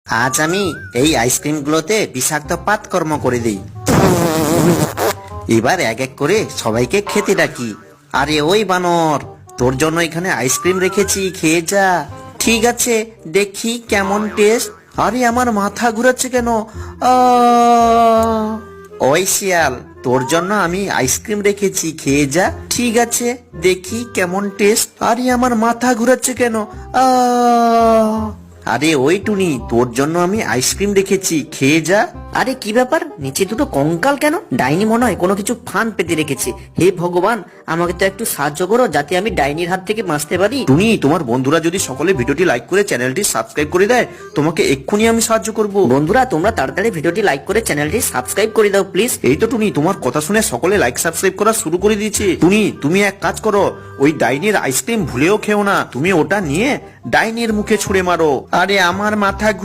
আজ আমি এই আইসক্রিমগুলোতে বিষাক্ত পাতকর্ম করে দিই। এবার এক এক করে সবাইকে খেতে ডাকি। আরে ওই বানর, তোর জন্য এখানে আইসক্রিম রেখেছি, খেয়ে যা। ঠিক আছে, দেখি কেমন টেস্ট। আরে আমার মাথা ঘুরাচ্ছে কেন? ওই শিয়াল, তোর জন্য আমি আইসক্রিম রেখেছি, খেয়ে যা। ঠিক আছে, দেখি কেমন টেস্ট। আরে আমার মাথা ঘুরাচ্ছে কেন? আরে ওই টুনি, তোর জন্য আমি আইসক্রিম রেখেছি, খেয়ে যা। আরে কি ব্যাপার, নিচে দুটো কঙ্কাল কেন? ডাইনি মনে হয় কোনো কিছু ফান পেতে রেখেছে। হে ভগবান, আমাকে তো একটু সাহায্য করো যাতে আমি ডাইনির হাত থেকে বাঁচতে পারি। টুনি, তোমার বন্ধুরা যদি সকলে ভিডিওটি লাইক করে চ্যানেলটি সাবস্ক্রাইব করে দেয়, তোমাকে এক্ষুনি আমি সাহায্য করব। বন্ধুরা, তোমরা তাড়াতাড়ি ভিডিওটি লাইক করে চ্যানেলটি সাবস্ক্রাইব করে দাও প্লিজ। এই তো টুনি, তোমার কথা শুনে সকলে লাইক সাবস্ক্রাইব করা শুরু করে দিয়েছে। টুনি, তুমি এক কাজ করো, ওই ডাইনির আইসক্রিম ভুলেও খেও না। তুমি ওটা নিয়ে ডাইনির মুখে ছুঁড়ে মারো। আরে আমার মাথা ঘুরে